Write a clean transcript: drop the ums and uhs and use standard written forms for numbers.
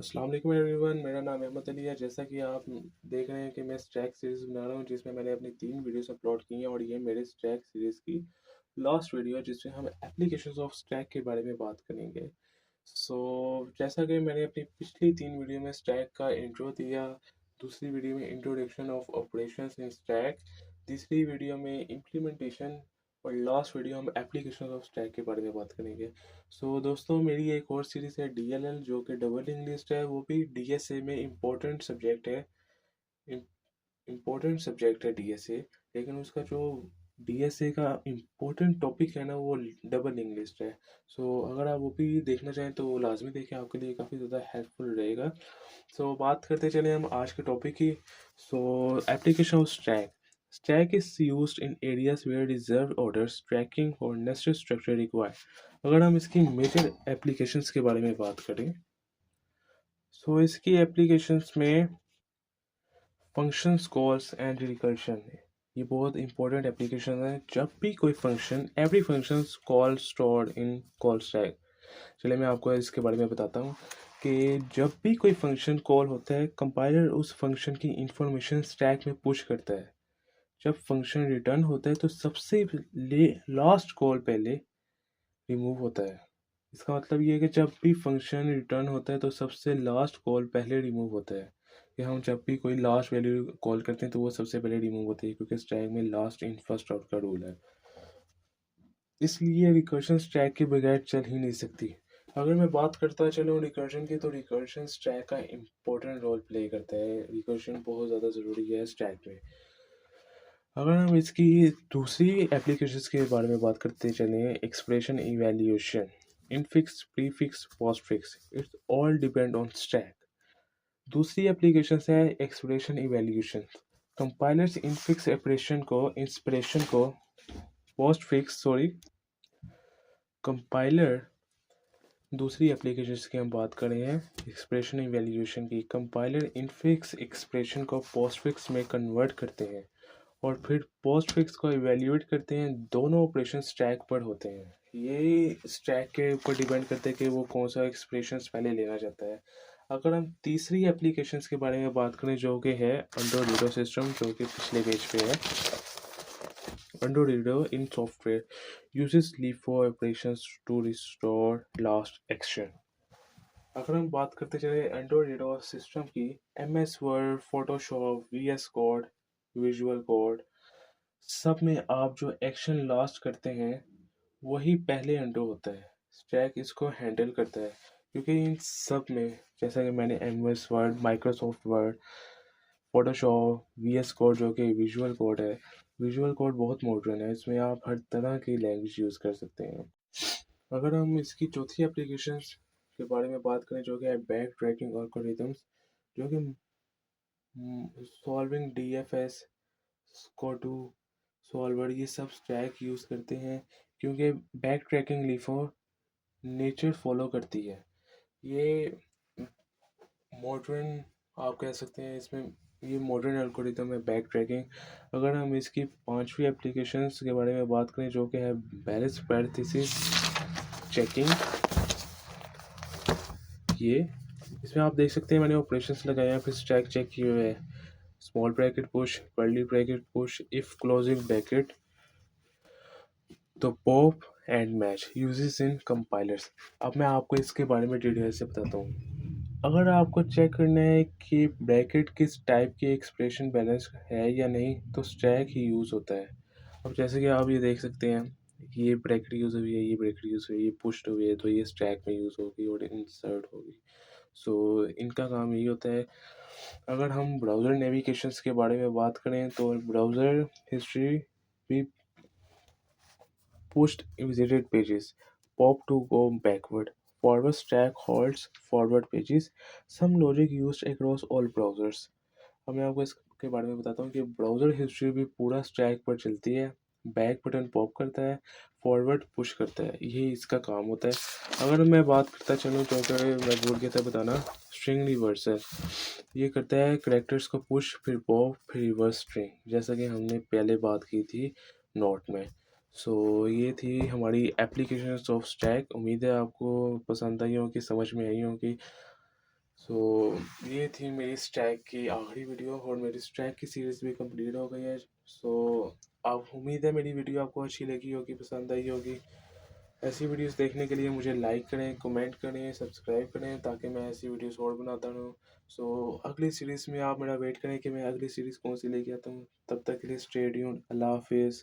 अस्सलाम वालेकुम एवरीवन, मेरा नाम अहमद अली है। जैसा कि आप देख रहे हैं कि मैं स्ट्रैक सीरीज़ बना रहा हूँ जिसमें मैंने अपनी 3 वीडियोस अपलोड की हैं और ये मेरे स्ट्रैक सीरीज़ की लास्ट वीडियो है जिसमें हम एप्लीकेशंस ऑफ स्ट्रैक के बारे में बात करेंगे। सो जैसा कि मैंने अपनी पिछली 3 वीडियो में स्ट्रैक का इंट्रो दिया, दूसरी वीडियो में इंट्रोडक्शन ऑफ ऑपरेशंस इन स्ट्रैक, तीसरी वीडियो में इम्प्लीमेंटेशन और लास्ट वीडियो हम एप्लीकेशन ऑफ स्टैक के बारे में बात करेंगे। दोस्तों, मेरी एक और सीरीज़ है डीएलएल जो कि डबल इंग्लिश है, वो भी डीएसए में इम्पोर्टेंट सब्जेक्ट है। इम्पोर्टेंट सब्जेक्ट है डीएसए, लेकिन उसका जो डीएसए का इम्पोर्टेंट टॉपिक है ना वो डबल इंग्लिश है। अगर आप वो भी देखना चाहें तो लाजमी देखें, आपके लिए काफ़ी ज़्यादा हेल्पफुल रहेगा। बात करते चले हम आज के टॉपिक की। Application of stack stack is used in areas where reserve orders tracking और नेस्टेड स्ट्रक्चर रिक्वायर। अगर हम इसकी मेजर एप्लीकेशंस के बारे में बात करें, इसकी एप्लीकेशंस में फंक्शंस कॉल्स एंड रिकर्शन है। ये बहुत इंपॉर्टेंट एप्लीकेशन है। जब भी कोई function, every function call stored in call stack. चलिए मैं आपको इसके बारे में बताता हूँ कि जब भी कोई फंक्शन कॉल होता है, कंपाइलर उस फंक्शन की इंफॉर्मेशन स्टैक में पुश करता है। जब फंक्शन रिटर्न होता है तो सबसे लास्ट कॉल पहले रिमूव होता है। इसका मतलब ये है कि जब भी फंक्शन रिटर्न होता है तो सबसे लास्ट कॉल पहले रिमूव होता है। कि हम जब भी कोई लास्ट वैल्यू कॉल करते हैं तो वो सबसे पहले रिमूव होती है, क्योंकि स्टैक में लास्ट इन फर्स्ट आउट का रूल है। इसलिए रिकर्शन स्टैक के बगैर चल ही नहीं सकती। अगर मैं बात करता चलूँ रिकर्शन की, तो रिकर्शन स्टैक का इम्पोर्टेंट रोल प्ले करता है। रिकर्शन बहुत ज़्यादा ज़रूरी है स्टैक में। अगर हम इसकी दूसरी एप्लीकेशंस के बारे में बात करते चलें, expression evaluation, infix, prefix, postfix, it's all depend on stack. दूसरी एप्लीकेशन है expression evaluation. Compilers infix expression को पोस्टफिक्स सॉरी कंपाइलर दूसरी एप्लीकेशंस की हम बात कर रहे हैं एक्सप्रेशन इवैल्यूएशन की। कंपाइलर इनफिक्स एक्सप्रेशन को पोस्टफिक्स में कन्वर्ट करते हैं और फिर पोस्टफिक्स को इवैल्यूएट करते हैं। दोनों ऑपरेशन स्टैक पर होते हैं। ये स्टैक के ऊपर डिपेंड करते हैं कि वो कौन सा एक्सप्रेशन पहले लेना चाहता है। अगर हम तीसरी एप्लीकेशंस के बारे में बात करें जो कि है अंडरलीडो सिस्टम, जो कि पिछले पेज पे है। अंडरलीडो इन software uses LIFO operations to restore last action। अगर हम बात करते चले एंड्रॉइड सिस्टम की, MS word, Photoshop, VS code, visual code, सब में आप जो एक्शन लास्ट करते हैं वही पहले अंडो होता है। स्टैक इसको हैंडल करता है, क्योंकि इन सब में जैसा कि मैंने MS word, Microsoft word, Photoshop, VS code जो कि विजुअल कोड है, विजुअल कोड बहुत मॉडर्न है, इसमें आप हर तरह की लैंग्वेज यूज़ कर सकते हैं। अगर हम इसकी चौथी एप्लीकेशन के बारे में बात करें जो कि है बैक ट्रैकिंग एल्गोरिथम्स, जो कि सॉल्विंग DFS, स्कोटू, सॉल्वर, ये सब स्टैक यूज़ करते हैं, क्योंकि back tracking LIFO nature follow करती है। ये मॉडर्न, आप कह सकते हैं इसमें ये मॉडर्न एल्गोरिथम है बैक ट्रैकिंग। अगर हम इसकी पांचवी एप्लीकेशंस के बारे में बात करें जो कि है बैलेंस पैरेंथेसिस चेकिंग, ये इसमें आप देख सकते हैं मैंने ऑपरेशंस लगाए हैं, फिर स्टैक चेक किए हुए हैं। Small bracket push, curly bracket push, if closing bracket, तो pop and match uses in compilers. अब मैं आपको इसके बारे में डिटेल से बताता हूँ। अगर आपको चेक करना है कि ब्रैकेट किस टाइप के एक्सप्रेशन बैलेंस है या नहीं, तो स्टैक ही यूज़ होता है। अब जैसे कि आप ये देख सकते हैं, ये ब्रैकेट यूज़ हुई है, ये ब्रैकेट यूज़ हुई है, ये पुश्ड हुई है, तो ये स्टैक में यूज़ होगी और इंसर्ट होगी। इनका काम यही होता है। अगर हम ब्राउज़र नेविगेशंस के बारे में बात करें तो ब्राउज़र हिस्ट्री भी pushed visited pages, pop to go backward, forward stack halts forward pages, some logic used across all browsers। अब मैं आपको इसके बारे में बताता हूँ कि ब्राउज़र हिस्ट्री भी पूरा स्टैक पर चलती है। बैक बटन पॉप करता है, फॉरवर्ड पुश करता है, यही इसका काम होता है। अगर मैं बात करता चलूँ जो कि मैं भूल गया था बताना, स्ट्रिंग रिवर्सल, ये करता है करेक्टर्स को पुश, फिर पॉप, फिर रिवर्स स्ट्रिंग, जैसा कि हमने पहले बात की थी नोट में। ये थी हमारी एप्लीकेशंस ऑफ स्टैक। उम्मीद है आपको पसंद आई होगी, समझ में आई होगी। सो ये थी मेरी स्टैक की आखिरी वीडियो और मेरी स्टैक की सीरीज़ भी कंप्लीट हो गई है। सो अब उम्मीद है मेरी वीडियो आपको अच्छी लगी होगी, पसंद आई होगी। ऐसी वीडियोस देखने के लिए मुझे लाइक करें, कमेंट करें, सब्सक्राइब करें ताकि मैं ऐसी वीडियोस और बनाता रहूँ। सो अगली सीरीज़ में आप मेरा वेट करें कि मैं अगली सीरीज़ कौन सी लेके आता हूँ। तब तक के लिए स्टे ट्यून्ड। अल्लाह हाफ़िज़।